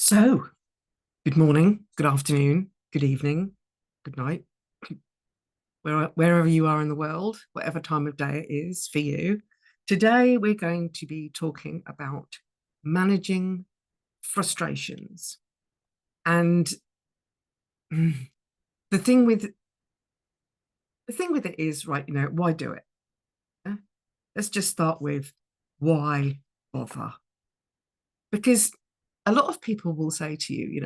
So, good morning, good afternoon, good evening, good night, wherever you are in the world, whatever time of day it is for you. Today, we're going to be talking about managing frustrations. And the thing with it is, right, why do it? Yeah? Let's just start with why bother? Because a lot of people will say to you,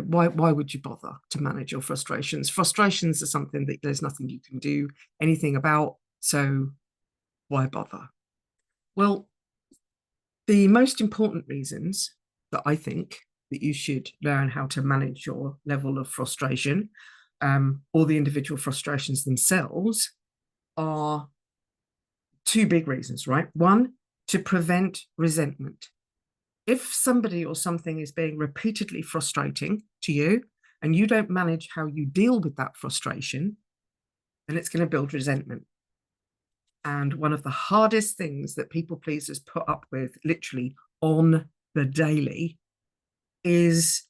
why would you bother to manage your frustrations? Frustrations are something that there's nothing you can do anything about, so why bother? Well, the most important reasons that I think that you should learn how to manage your level of frustration, or the individual frustrations themselves, are two big reasons, right? One, to prevent resentment. If somebody or something is being repeatedly frustrating to you and you don't manage how you deal with that frustration, then it's going to build resentment. And one of the hardest things that people pleasers put up with literally on the daily is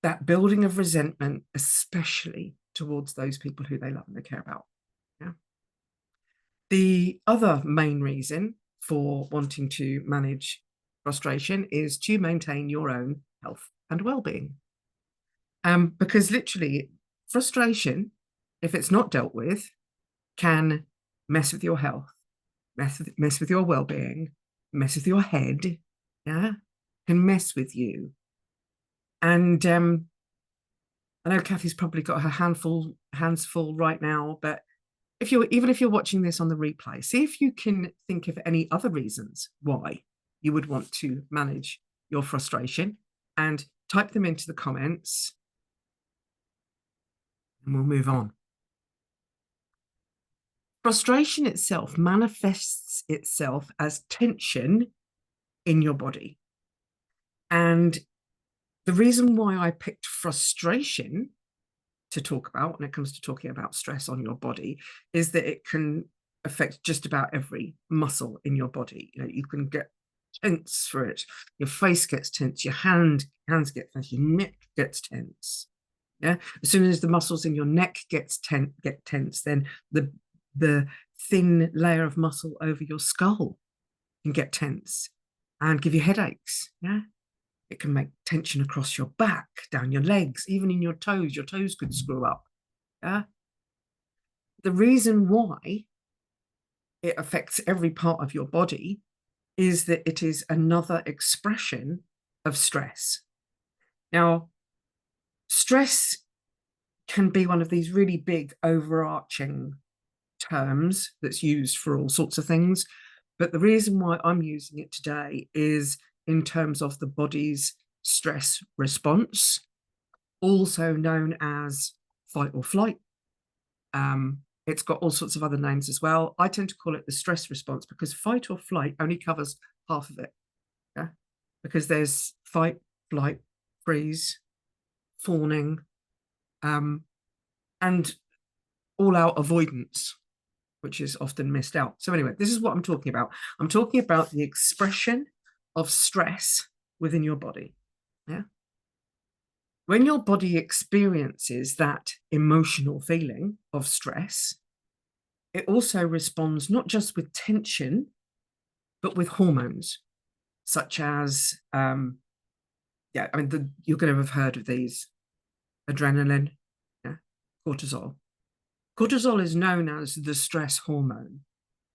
that building of resentment, especially towards those people who they love and they care about. Yeah. The other main reason for wanting to manage frustration is to maintain your own health and well-being. Because literally, frustration, if it's not dealt with, can mess with your health, mess with your well-being, mess with your head, yeah, can mess with you. And I know Kathy's probably got her hands full right now, but even if you're watching this on the replay, see if you can think of any other reasons why you would want to manage your frustration and type them into the comments and we'll move on. Frustration itself manifests itself as tension in your body. And the reason why I picked frustration to talk about when it comes to talking about stress on your body is that it can affect just about every muscle in your body. You can get tense for it. Your face gets tense, your hands get tense, your neck gets tense. Yeah. As soon as the muscles in your neck get tense, then the thin layer of muscle over your skull can get tense and give you headaches. Yeah. It can make tension across your back, down your legs, even in your toes. Your toes could screw up. Yeah. The reason why it affects every part of your body is that it is another expression of stress. Now, stress can be one of these really big overarching terms that's used for all sorts of things. But the reason why I'm using it today is in terms of the body's stress response, also known as fight or flight. It's got all sorts of other names as well. I tend to call it the stress response because fight or flight only covers half of it. Yeah, because there's fight, flight, freeze, fawning, and all-out avoidance, which is often missed out. So anyway, this is what I'm talking about. I'm talking about the expression of stress within your body. Yeah. When your body experiences that emotional feeling of stress, it also responds not just with tension, but with hormones, such as, you're going to have heard of these: adrenaline, yeah, cortisol. Cortisol is known as the stress hormone,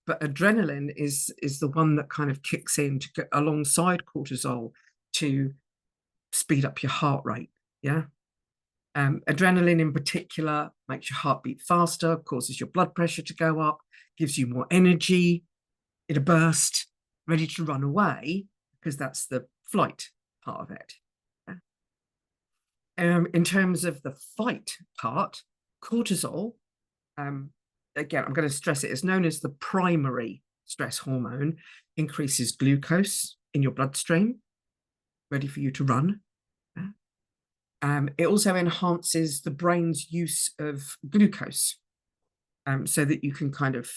but adrenaline is the one that kind of kicks in to get alongside cortisol to speed up your heart rate. Yeah. Adrenaline in particular makes your heart beat faster, causes your blood pressure to go up, gives you more energy in a burst, ready to run away, because that's the flight part of it. In terms of the fight part, cortisol, again, I'm going to stress it, is known as the primary stress hormone, increases glucose in your bloodstream, ready for you to run. It also enhances the brain's use of glucose, so that you can kind of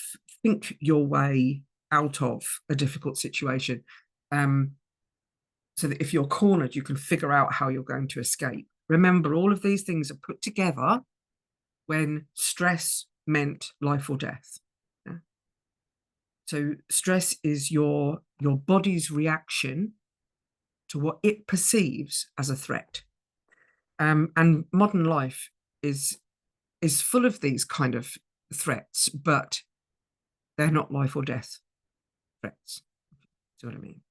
think your way out of a difficult situation. so that if you're cornered, you can figure out how you're going to escape. Remember, all of these things are put together when stress meant life or death. Yeah? So stress is your body's reaction to what it perceives as a threat. And modern life is full of these kind of threats, but they're not life or death threats. See what I mean?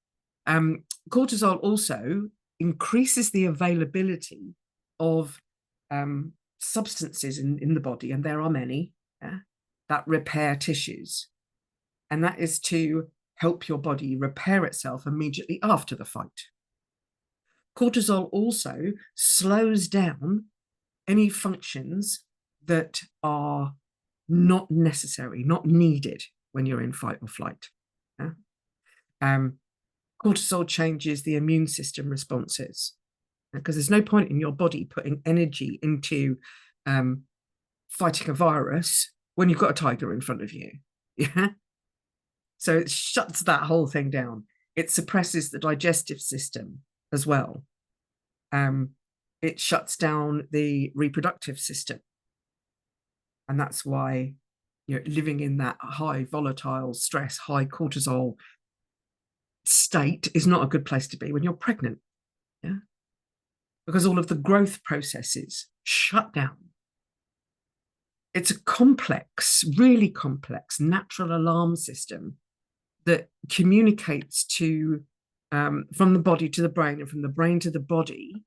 Cortisol also increases the availability of substances in the body, and there are many, yeah, that repair tissues. And that is to help your body repair itself immediately after the fight. Cortisol also slows down any functions that are not necessary, not needed when you're in fight or flight. Yeah? Cortisol changes the immune system responses, because there's no point in your body putting energy into fighting a virus when you've got a tiger in front of you. Yeah. So it shuts that whole thing down. It suppresses the digestive system as well. It shuts down the reproductive system. And that's why, living in that high volatile stress, high cortisol state is not a good place to be when you're pregnant. Yeah. Because all of the growth processes shut down. It's a complex, really complex natural alarm system that communicates to from the body to the brain and from the brain to the body,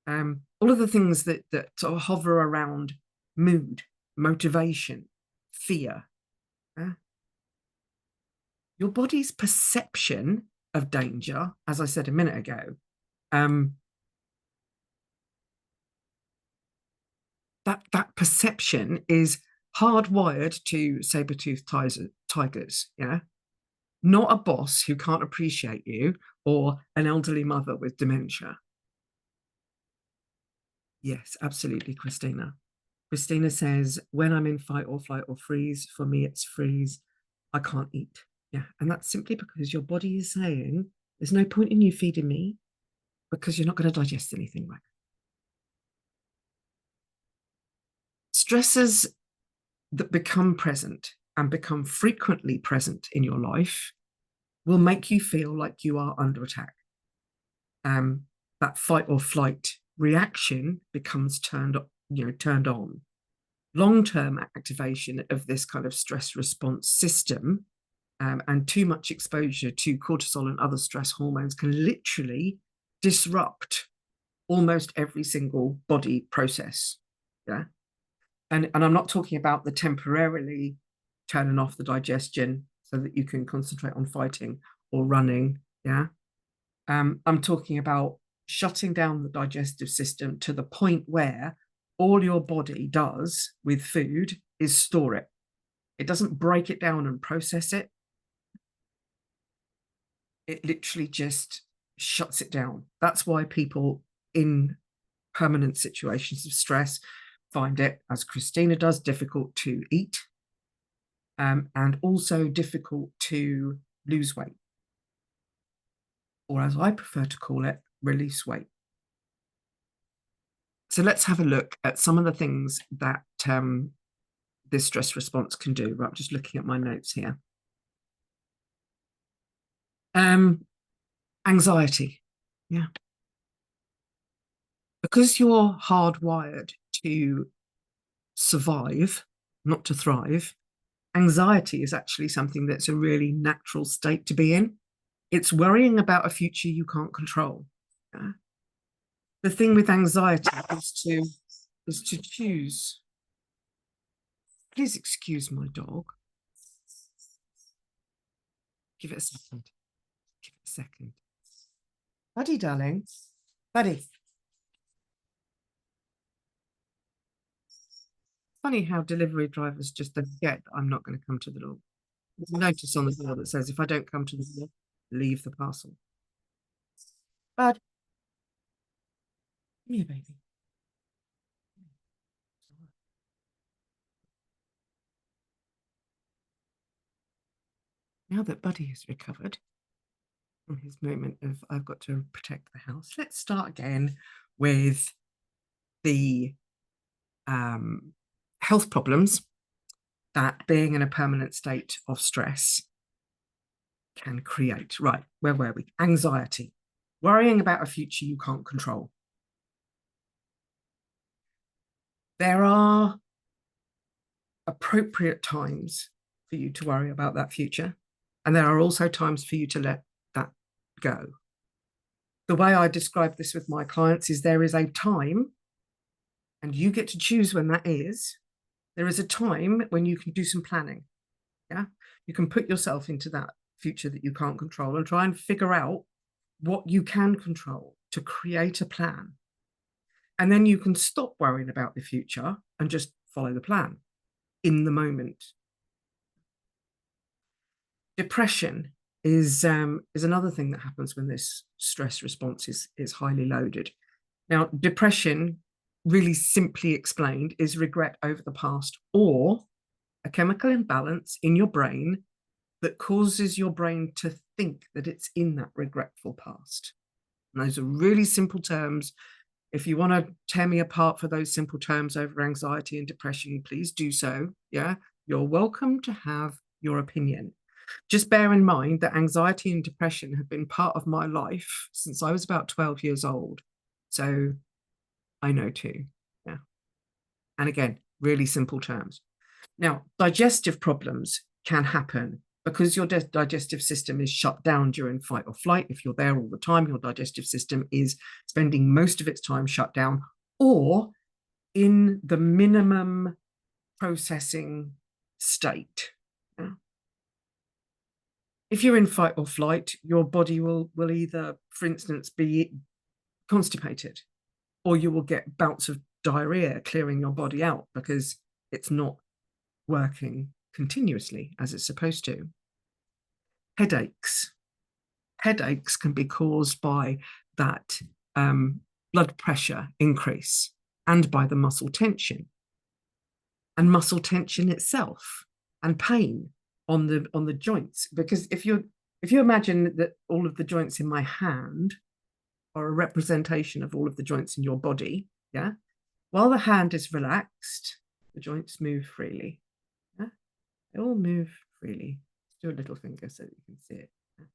all of the things that sort of hover around mood, motivation, fear. Your body's perception of danger, as I said a minute ago, that perception is hardwired to saber-toothed tigers, yeah? Not a boss who can't appreciate you or an elderly mother with dementia. Yes, absolutely, Christina. Christina says, when I'm in fight or flight or freeze, for me it's freeze. I can't eat. Yeah, and that's simply because your body is saying, there's no point in you feeding me because you're not going to digest anything right. Stressors that become present and become frequently present in your life will make you feel like you are under attack. That fight or flight reaction becomes turned on. Long-term activation of this kind of stress response system and too much exposure to cortisol and other stress hormones can literally disrupt almost every single body process. Yeah. And I'm not talking about the temporarily turning off the digestion so that you can concentrate on fighting or running. Yeah. I'm talking about shutting down the digestive system to the point where all your body does with food is store it. It doesn't break it down and process it. It literally just shuts it down. That's why people in permanent situations of stress find it, as Christina does, difficult to eat, and also difficult to lose weight, or as I prefer to call it, release weight. So let's have a look at some of the things that this stress response can do. Right, I'm just looking at my notes here. Anxiety. Yeah. Because you're hardwired to survive, not to thrive, anxiety is actually something that's a really natural state to be in. It's worrying about a future you can't control. Yeah? The thing with anxiety is to choose. Please excuse my dog. Give it a second. Give it a second. Buddy, darling. Buddy. Funny how delivery drivers just forget that I'm not going to come to the door. There's a notice on the door that says, if I don't come to the door, leave the parcel. Bud, come here, baby. Now that Buddy has recovered, from his moment of I've got to protect the house. Let's start again with the health problems that being in a permanent state of stress can create. Right, where were we? Anxiety, worrying about a future you can't control. There are appropriate times for you to worry about that future, and there are also times for you to let that go. The way I describe this with my clients is there is a time, and you get to choose when that is. There is a time when you can do some planning. Yeah, you can put yourself into that future that you can't control and try and figure out what you can control to create a plan. And then you can stop worrying about the future and just follow the plan in the moment. Depression is another thing that happens when this stress response is highly loaded. Now, depression, really simply explained, is regret over the past or a chemical imbalance in your brain that causes your brain to think that it's in that regretful past. And those are really simple terms. If you want to tear me apart for those simple terms over anxiety and depression, please do so. Yeah, you're welcome to have your opinion. Just bear in mind that anxiety and depression have been part of my life since I was about 12 years old. So I know too. Yeah. And again, really simple terms. Now, digestive problems can happen because your digestive system is shut down during fight or flight. If you're there all the time, your digestive system is spending most of its time shut down or in the minimum processing state. Yeah. If you're in fight or flight, your body will either, for instance, be constipated, or you will get bouts of diarrhea clearing your body out because it's not working continuously as it's supposed to. Headaches. Headaches can be caused by that blood pressure increase and by the muscle tension. And muscle tension itself and pain on the joints. Because if you imagine that all of the joints in my hand are a representation of all of the joints in your body, yeah, while the hand is relaxed, the joints move freely. Yeah? They all move freely. Let's do a little finger so that you can see it. Yeah?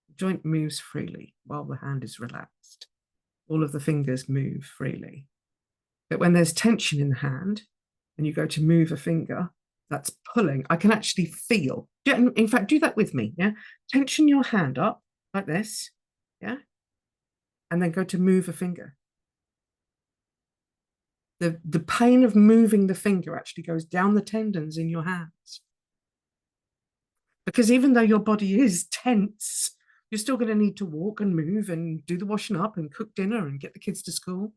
The joint moves freely while the hand is relaxed. All of the fingers move freely. But when there's tension in the hand and you go to move a finger, that's pulling. I can actually feel. In fact, do that with me. Yeah. Tension your hand up like this. Yeah. And then go to move a finger. The pain of moving the finger actually goes down the tendons in your hands. Because even though your body is tense, you're still going to need to walk and move and do the washing up and cook dinner and get the kids to school.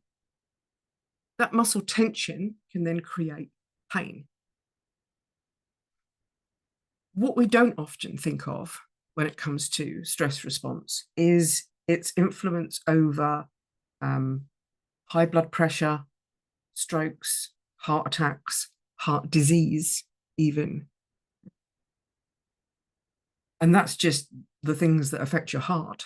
That muscle tension can then create pain. What we don't often think of when it comes to stress response is its influence over high blood pressure, strokes, heart attacks, heart disease, even. And that's just the things that affect your heart.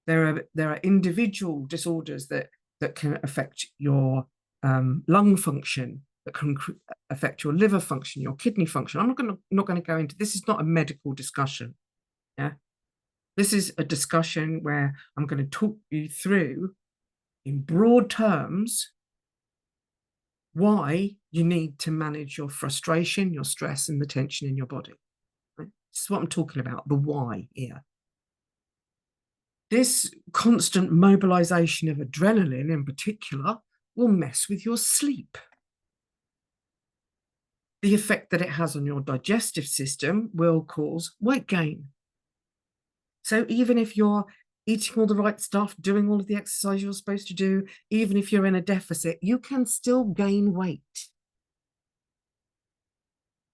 There are individual disorders that can affect your lung function, that can affect your liver function, your kidney function. I'm not going to go into this. Is not a medical discussion. Yeah, this is a discussion where I'm going to talk you through, in broad terms, why you need to manage your frustration, your stress, and the tension in your body. Right? This is what I'm talking about. The why here. This constant mobilization of adrenaline, in particular, will mess with your sleep. The effect that it has on your digestive system will cause weight gain. So even if you're eating all the right stuff, doing all of the exercise you're supposed to do, even if you're in a deficit, you can still gain weight.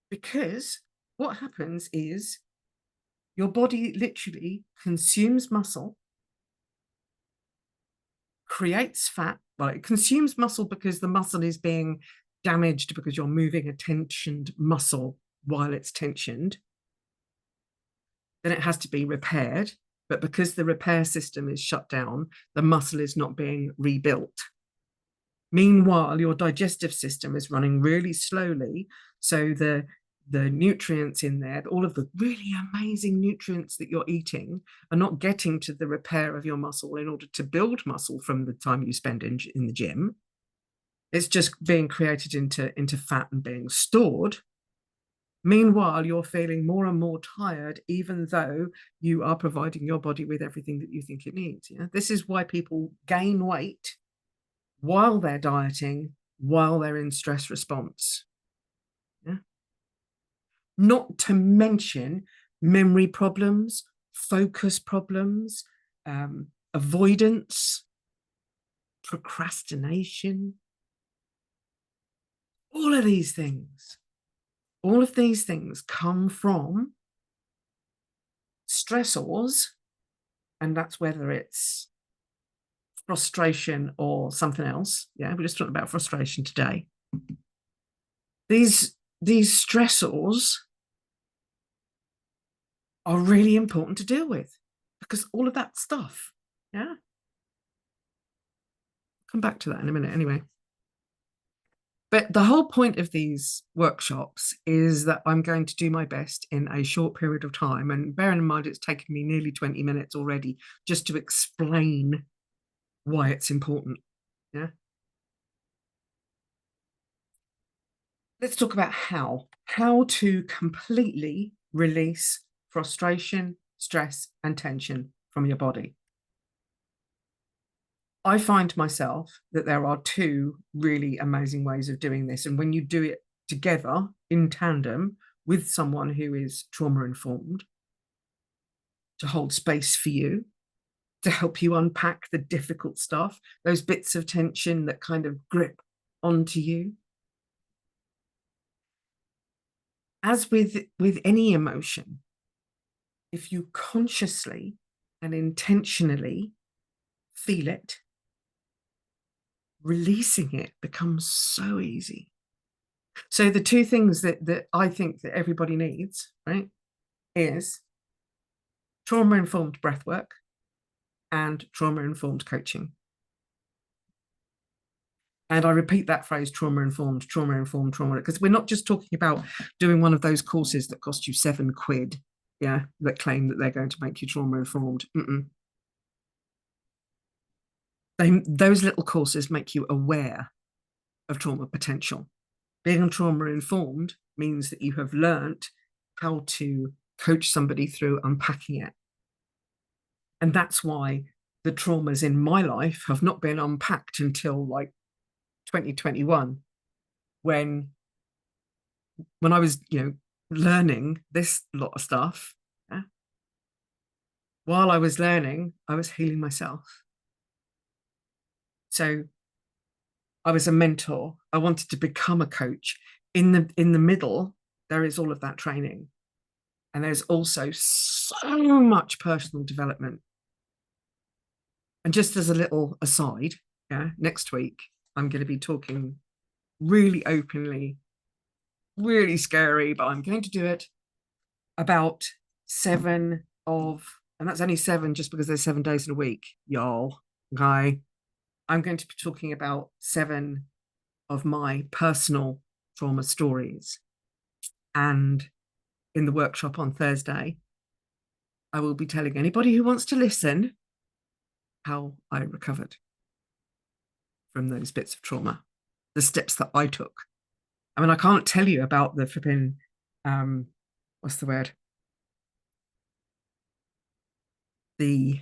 Because what happens is your body literally consumes muscle, creates fat. Well, it consumes muscle because the muscle is being damaged because you're moving a tensioned muscle while it's tensioned. Then it has to be repaired. But because the repair system is shut down, the muscle is not being rebuilt. Meanwhile, your digestive system is running really slowly. So the nutrients in there, all of the really amazing nutrients that you're eating, are not getting to the repair of your muscle in order to build muscle from the time you spend in the gym. It's just being created into fat and being stored. Meanwhile, you're feeling more and more tired, even though you are providing your body with everything that you think it needs. Yeah? This is why people gain weight while they're dieting, while they're in stress response. Yeah? Not to mention memory problems, focus problems, avoidance, procrastination, all of these things. All of these things come from stressors, and that's whether it's frustration or something else. Yeah, we're just talking about frustration today. These stressors are really important to deal with because all of that stuff, yeah. Come back to that in a minute anyway. But the whole point of these workshops is that I'm going to do my best in a short period of time. And bearing in mind, it's taken me nearly 20 minutes already just to explain why it's important. Yeah. Let's talk about how to completely release frustration, stress, and tension from your body. I find myself that there are two really amazing ways of doing this. And when you do it together in tandem with someone who is trauma informed, to hold space for you, to help you unpack the difficult stuff, those bits of tension that kind of grip onto you. As with any emotion, if you consciously and intentionally feel it, releasing it becomes so easy. So the two things that I think that everybody needs, right, is trauma-informed breathwork and trauma-informed coaching. And I repeat that phrase, trauma-informed, because we're not just talking about doing one of those courses that cost you £7, yeah, that claim that they're going to make you trauma-informed. Those little courses make you aware of trauma potential. Being trauma-informed means that you have learnt how to coach somebody through unpacking it. And that's why the traumas in my life have not been unpacked until like 2021, when I was, learning this lot of stuff. Yeah? While I was learning, I was healing myself. So I was a mentor. I wanted to become a coach. In the middle, there is all of that training. And there's also so much personal development. And just as a little aside, yeah, next week, I'm going to be talking really openly, really scary, but I'm going to do it, about and that's only 7 just because there's 7 days in a week, y'all. Okay. I'm going to be talking about 7 of my personal trauma stories. And in the workshop on Thursday, I will be telling anybody who wants to listen how I recovered from those bits of trauma, the steps that I took. I mean, I can't tell you about the flipping, what's the word? The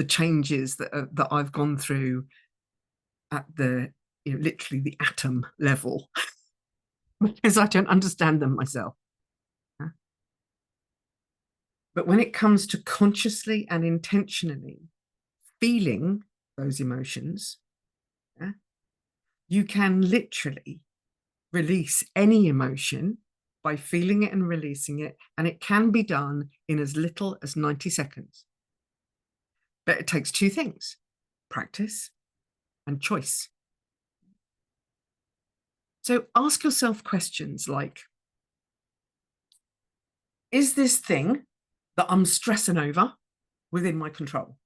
changes that I've gone through at the, literally the atom level, because I don't understand them myself. But when it comes to consciously and intentionally feeling those emotions, yeah, you can literally release any emotion by feeling it and releasing it. And it can be done in as little as 90 seconds. But it takes 2 things: practice and choice. So ask yourself questions like, is this thing that I'm stressing over within my control.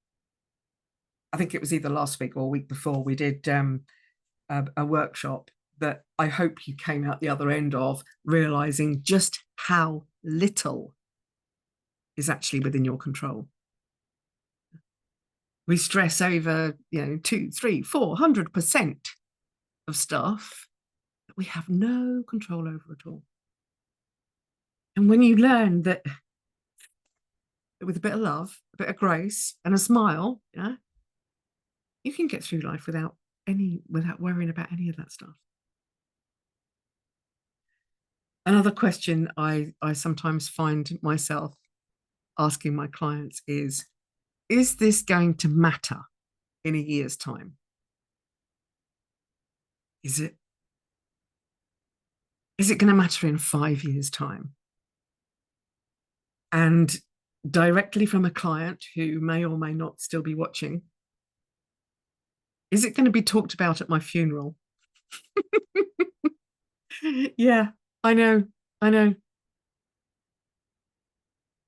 I think it was either last week or a week before we did a workshop that I hope you came out the other end of, realizing just how little is actually within your control. We stress over, 2, 3, 400% of stuff that we have no control over at all. And when you learn that with a bit of love, a bit of grace, and a smile, yeah, you can get through life without worrying about any of that stuff. Another question I sometimes find myself asking my clients is this going to matter in a year's time? Is it going to matter in 5 years' time? And directly from a client who may or may not still be watching, is it going to be talked about at my funeral? Yeah, I know.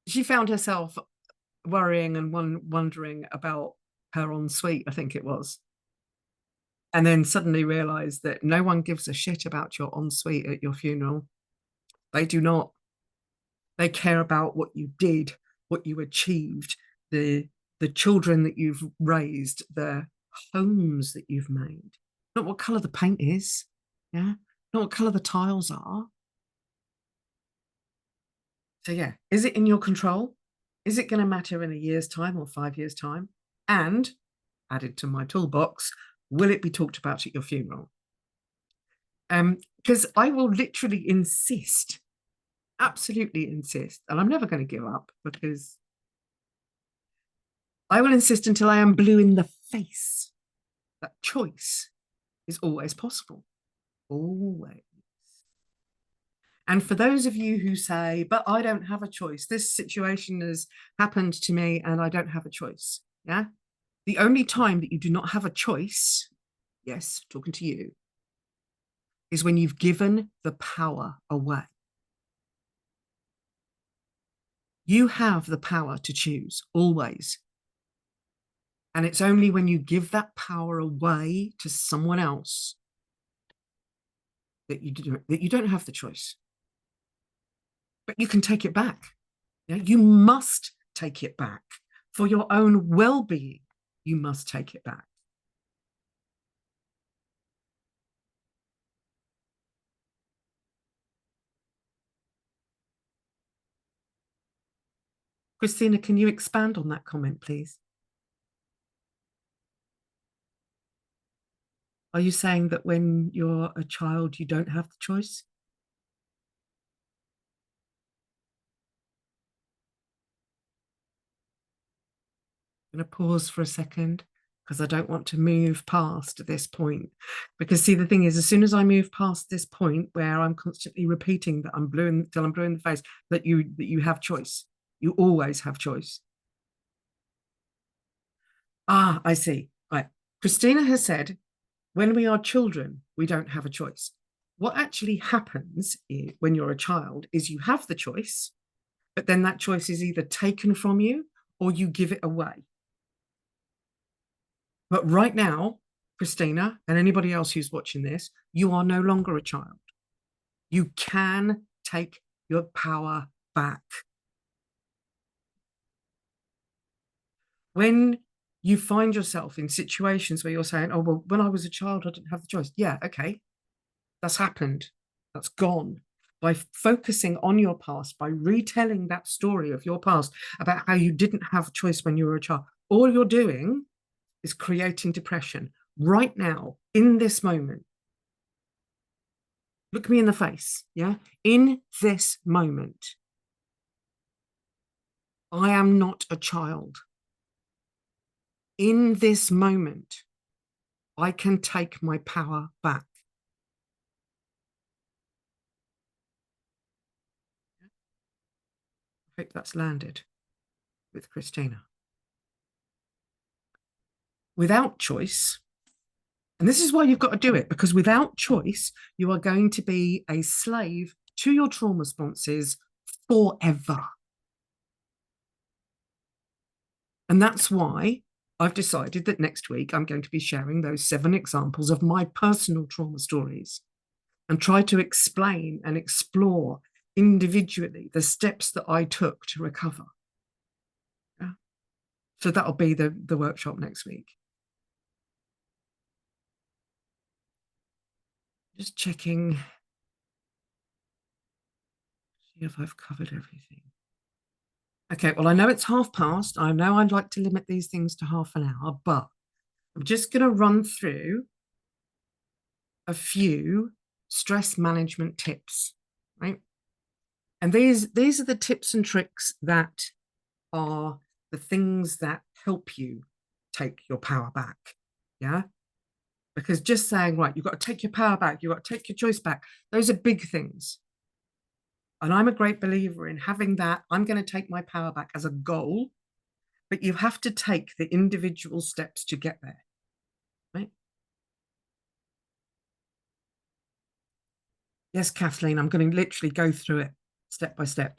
She found herself worrying and wondering about her ensuite, I think it was. And then suddenly realized that no one gives a shit about your ensuite at your funeral. They do not. They care about what you did, what you achieved, the children that you've raised, the homes that you've made, not what color the paint is, yeah, not what color the tiles are. So yeah, is it in your control? Is it going to matter in a year's time or 5 years' time? And added to my toolbox, will it be talked about at your funeral? Because I will literally insist, absolutely insist, and I'm never going to give up, because I will insist until I am blue in the face that choice is always possible. Always. And for those of you who say, but I don't have a choice, this situation has happened to me and I don't have a choice. Yeah. The only time that you do not have a choice, yes, talking to you, is when you've given the power away. You have the power to choose, always. And it's only when you give that power away to someone else that you don't have the choice. But you can take it back. Yeah? You must take it back. For your own well-being, you must take it back. Christina, can you expand on that comment, please? Are you saying that when you're a child, you don't have the choice? I'm going to pause for a second because I don't want to move past this point. Because see, the thing is, as soon as I move past this point where I'm constantly repeating that I'm blue until I'm blue in the face, that you have choice. You always have choice. Ah, I see. Right. Christina has said, when we are children, we don't have a choice. What actually happens when you're a child is you have the choice, but then that choice is either taken from you or you give it away. But right now, Christina, and anybody else who's watching this, you are no longer a child. You can take your power back. When you find yourself in situations where you're saying, oh, well, when I was a child, I didn't have the choice. Yeah, okay. That's happened. That's gone. By focusing on your past, by retelling that story of your past about how you didn't have a choice when you were a child, all you're doing is creating depression right now, in this moment. Look me in the face, yeah? In this moment, I am not a child. In this moment, I can take my power back. I hope that's landed with Christina. Without choice, and this is why you've got to do it, because without choice, you are going to be a slave to your trauma responses forever. And that's why I've decided that next week I'm going to be sharing those 7 examples of my personal trauma stories and try to explain and explore individually the steps that I took to recover. Yeah. So that'll be the workshop next week. Just checking, see if I've covered everything. Okay, well, I know it's past. I know I'd like to limit these things to half an hour, but I'm just going to run through a few stress management tips, right? And these are the tips and tricks that are the things that help you take your power back. Yeah. Because just saying, right, you've got to take your power back, you've got to take your choice back, those are big things. And I'm a great believer in having that. I'm going to take my power back as a goal, but you have to take the individual steps to get there. Right? Yes, Kathleen, I'm going to literally go through it step by step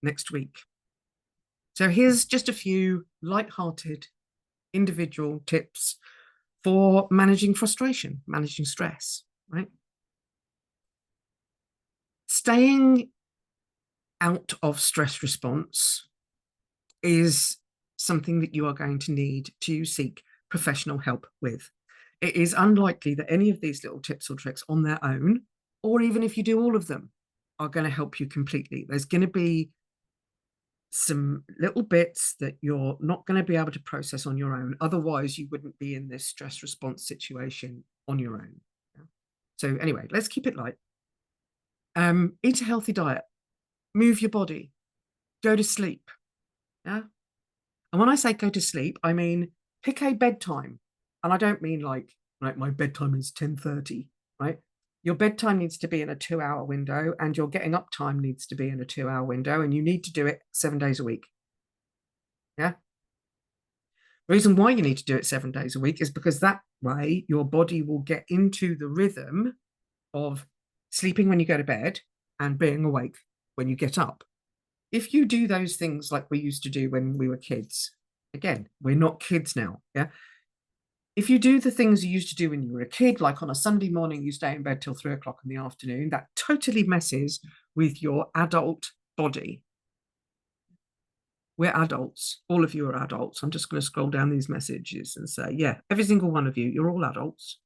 next week. So here's just a few light-hearted individual tips for managing frustration, managing stress, right? Staying out of stress response is something that you are going to need to seek professional help with. It is unlikely that any of these little tips or tricks on their own, or even if you do all of them, are going to help you completely. There's going to be some little bits that you're not going to be able to process on your own. Otherwise, you wouldn't be in this stress response situation on your own. Yeah? So anyway, let's keep it light. Eat a healthy diet, move your body, go to sleep. Yeah. And when I say go to sleep, I mean pick a bedtime. And I don't mean like my bedtime is 10:30, right? Your bedtime needs to be in a 2-hour window, and your getting up time needs to be in a 2-hour window, and you need to do it 7 days a week. Yeah. The reason why you need to do it 7 days a week is because that way your body will get into the rhythm of sleeping when you go to bed and being awake when you get up. If you do those things like we used to do when we were kids, again, we're not kids now. Yeah. If you do the things you used to do when you were a kid, like on a Sunday morning, you stay in bed till 3 o'clock in the afternoon, that totally messes with your adult body. We're adults. All of you are adults. I'm just going to scroll down these messages and say, yeah, every single one of you, you're all adults.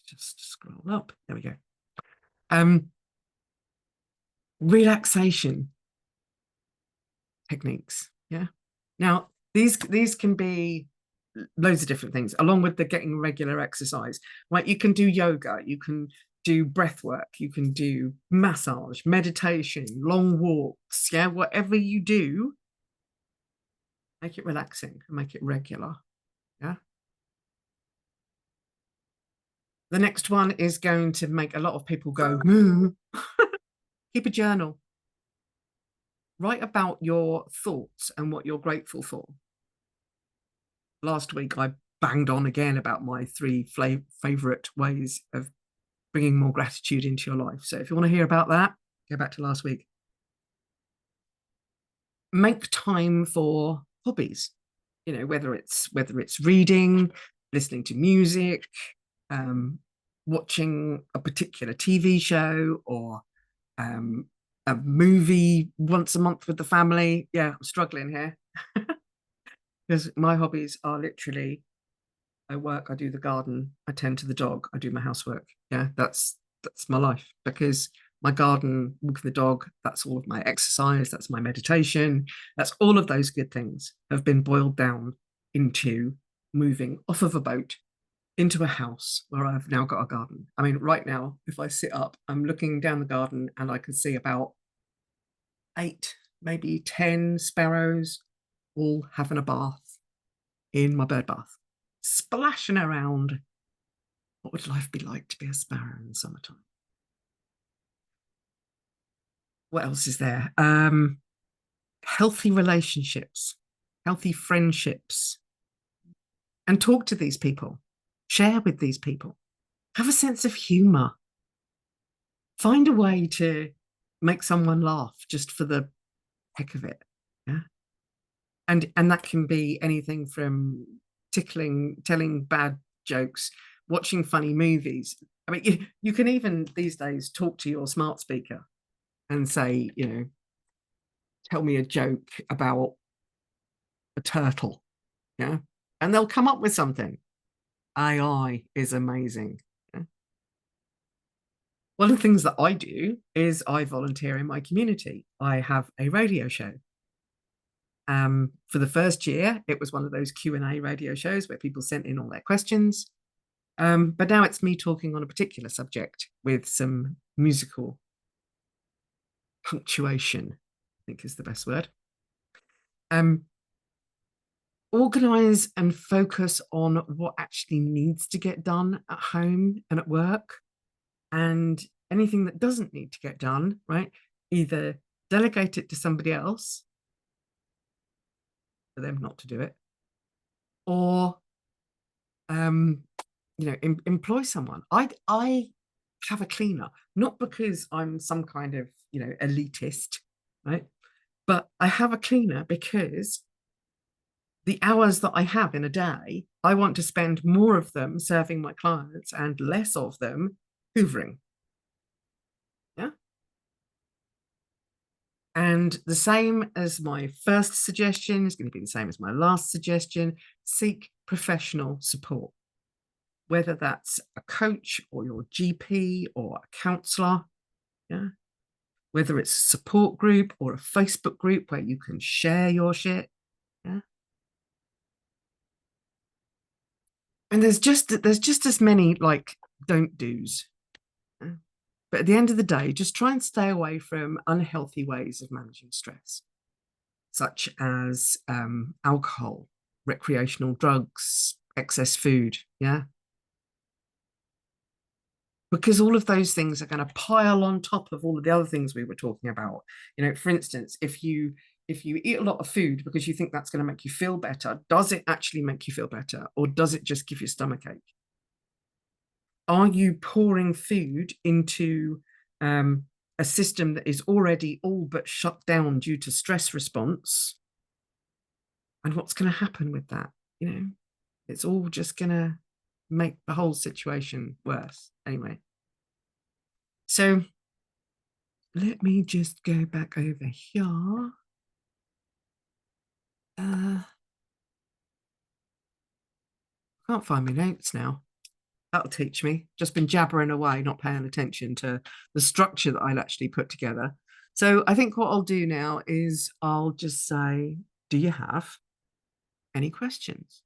Just scroll up. There we go. Relaxation techniques. Yeah. Now, these can be loads of different things, along with the getting regular exercise. Right, you can do yoga, you can do breath work, you can do massage, meditation, long walks. Yeah, whatever you do, make it relaxing and make it regular. Yeah. The next one is going to make a lot of people go, keep a journal. Write about your thoughts and what you're grateful for. Last week, I banged on again about my 3 favorite ways of bringing more gratitude into your life. So if you want to hear about that, go back to last week. Make time for hobbies, whether it's reading, listening to music, watching a particular TV show, or a movie once a month with the family. Yeah, I'm struggling here because my hobbies are literally I work, I do the garden, I tend to the dog, I do my housework. Yeah, that's my life, because my garden, walking the dog, that's all of my exercise, that's my meditation, that's all of those good things have been boiled down into moving off of a boat into a house where I've now got a garden. I mean, right now, if I sit up, I'm looking down the garden and I can see about 8, maybe 10 sparrows all having a bath in my bird bath, splashing around. What would life be like to be a sparrow in the summertime? What else is there? Healthy relationships, healthy friendships, and talk to these people, share with these people, have a sense of humor, find a way to make someone laugh just for the heck of it. Yeah. And that can be anything from telling bad jokes, watching funny movies. I mean, you can even these days talk to your smart speaker and say, tell me a joke about a turtle. Yeah. And they'll come up with something. AI is amazing. Yeah? One of the things that I do is I volunteer in my community. I have a radio show. For the first year, it was one of those Q&A radio shows where people sent in all their questions. But now it's me talking on a particular subject with some musical punctuation, I think is the best word. Organize and focus on what actually needs to get done at home and at work, and anything that doesn't need to get done, right? Either delegate it to somebody else for them not to do it, or employ someone. I have a cleaner, not because I'm some kind of elitist, right? But I have a cleaner because the hours that I have in a day, I want to spend more of them serving my clients and less of them hoovering. Yeah. And the same as my first suggestion is going to be the same as my last suggestion: seek professional support, whether that's a coach or your GP or a counselor. Yeah. Whether it's a support group or a Facebook group where you can share your shit. Yeah. And there's just as many like don't do's. Yeah? But at the end of the day, just try and stay away from unhealthy ways of managing stress, such as alcohol, recreational drugs, excess food. Yeah. Because all of those things are going to pile on top of all of the other things we were talking about. For instance, if you eat a lot of food because you think that's going to make you feel better, does it actually make you feel better, or does it just give you a stomachache? Are you pouring food into a system that is already all but shut down due to stress response? And what's going to happen with that? It's all just going to make the whole situation worse. Anyway, so let me just go back over here. Can't find my notes now. That'll teach me. Just been jabbering away, not paying attention to the structure that I'll actually put together. So I think what I'll do now is I'll just say, do you have any questions?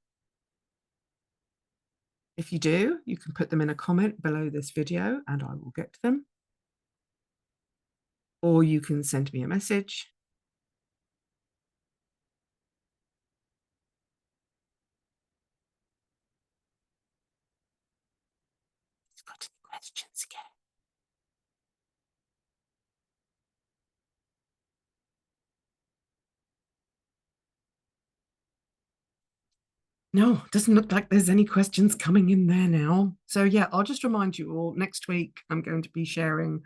If you do, you can put them in a comment below this video and I will get to them. Or you can send me a message. It's got any questions again. No, it doesn't look like there's any questions coming in there now. So yeah, I'll just remind you all, next week I'm going to be sharing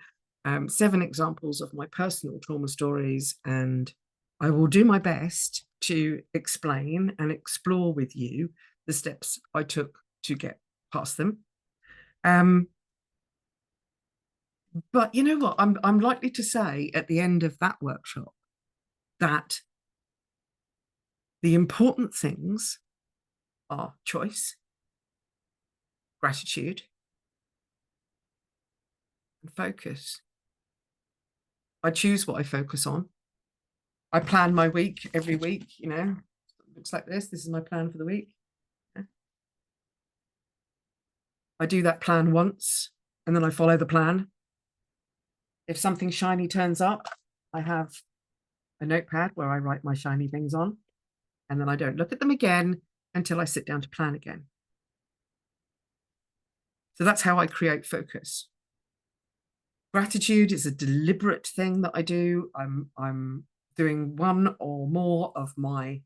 7 examples of my personal trauma stories, and I will do my best to explain and explore with you the steps I took to get past them. But you know what? I'm likely to say at the end of that workshop that the important things are choice, gratitude, and focus. I choose what I focus on. I plan my week every week, looks like this. This is my plan for the week. I do that plan once and then I follow the plan. If something shiny turns up, I have a notepad where I write my shiny things on, and then I don't look at them again until I sit down to plan again. So that's how I create focus. Gratitude is a deliberate thing that I do. I'm doing one or more of my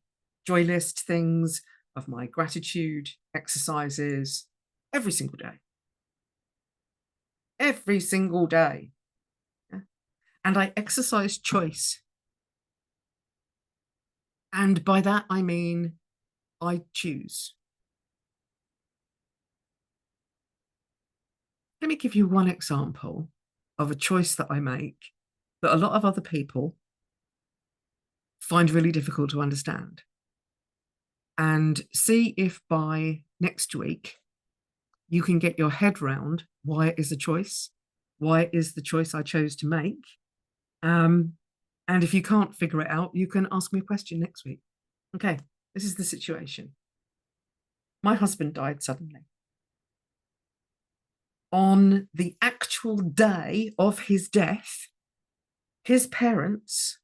joy list things, of my gratitude exercises every single day. Every single day. Yeah. And I exercise choice. And by that, I mean, I choose. Let me give you one example of a choice that I make that a lot of other people find really difficult to understand. And see if by next week you can get your head round why it is a choice, why it is the choice I chose to make. Um, and if you can't figure it out, you can ask me a question next week. Okay, this is the situation. My husband died suddenly. On the actual day of his death, his parents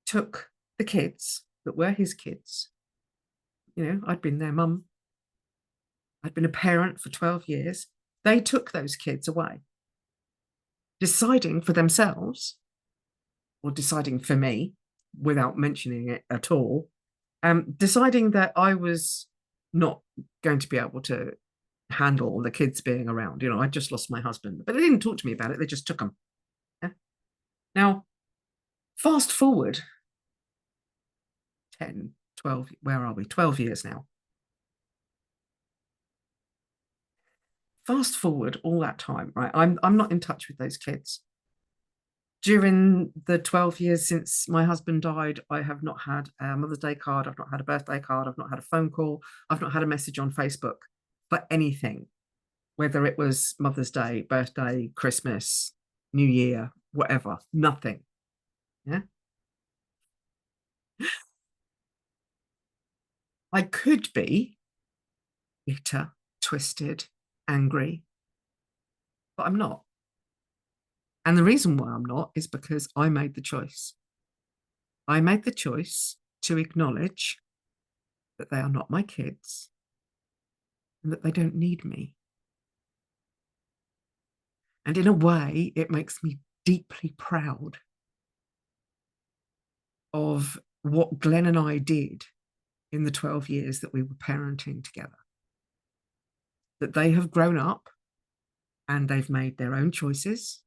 took the kids that were his kids. You know, I'd been their mum, I'd been a parent for 12 years. They took those kids away, deciding for themselves, or deciding for me without mentioning it at all, deciding that I was not going to be able to handle the kids being around. You know, I just lost my husband, but they didn't talk to me about it. They just took them. Yeah? Now, fast forward 10, 12, where are we? 12 years now. Fast forward all that time, right? I'm not in touch with those kids. During the 12 years since my husband died, I have not had a Mother's Day card. I've not had a birthday card. I've not had a phone call. I've not had a message on Facebook for anything, whether it was Mother's Day, birthday, Christmas, New Year, whatever, nothing. Yeah. I could be bitter, twisted, angry, but I'm not. And the reason why I'm not is because I made the choice. I made the choice to acknowledge that they are not my kids and that they don't need me. And in a way, it makes me deeply proud of what Glenn and I did in the 12 years that we were parenting together. That they have grown up and they've made their own choices.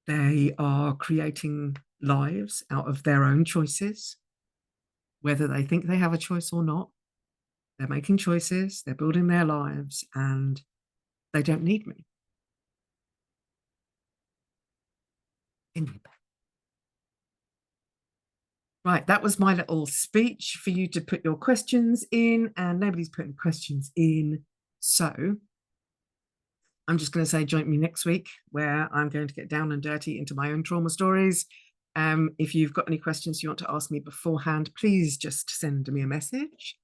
They are creating lives out of their own choices, whether they think they have a choice or not. They're making choices, they're building their lives, and they don't need me. Right, that was my little speech for you to put your questions in, and nobody's putting questions in. So I'm just going to say, join me next week where I'm going to get down and dirty into my own trauma stories. If you've got any questions you want to ask me beforehand, please just send me a message.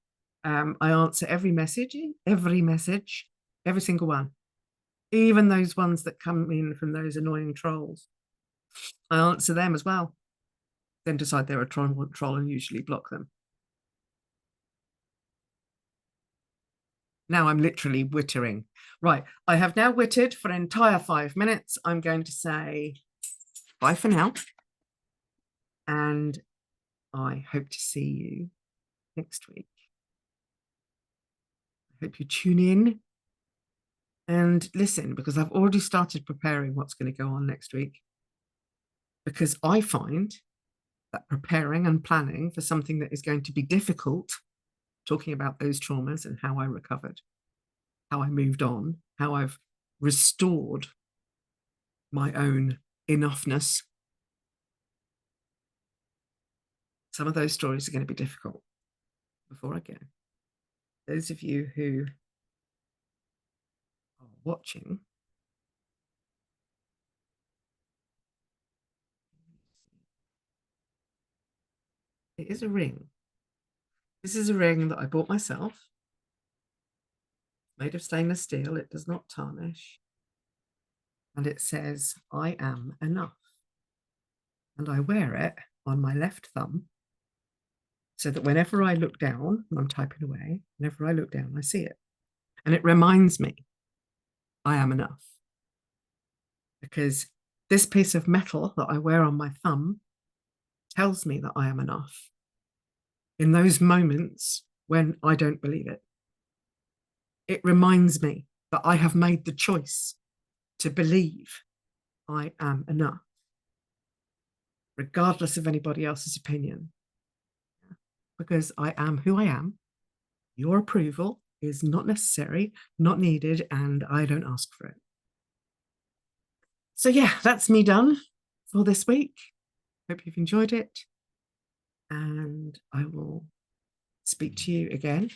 I answer every message, every single one, even those ones that come in from those annoying trolls. I answer them as well. Then decide they're a troll and usually block them. Now I'm literally wittering. Right, I have now wittered for an entire 5 minutes. I'm going to say bye for now. And I hope to see you next week. I hope you tune in and listen, because I've already started preparing what's going to go on next week. Because I find that preparing and planning for something that is going to be difficult, talking about those traumas and how I recovered, how I moved on, how I've restored my own enoughness. Some of those stories are going to be difficult. Before I go, those of you who are watching, it is a ring. This is a ring that I bought myself, made of stainless steel. It does not tarnish. And it says, I am enough. And I wear it on my left thumb so that whenever I look down, and I'm typing away, whenever I look down, I see it. And it reminds me, I am enough. Because this piece of metal that I wear on my thumb tells me that I am enough in those moments when I don't believe it. It reminds me that I have made the choice to believe I am enough. regardless of anybody else's opinion, because I am who I am. Your approval is not necessary, not needed, and I don't ask for it. So, yeah, that's me done for this week. Hope you've enjoyed it. And I will speak to you again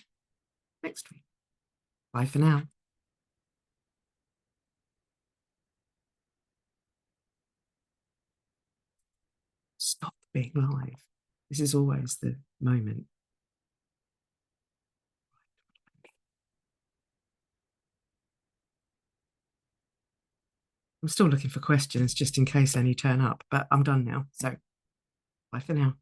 next week. Bye for now. Stop being live. This is always the moment. I'm still looking for questions just in case any turn up, but I'm done now. So bye for now.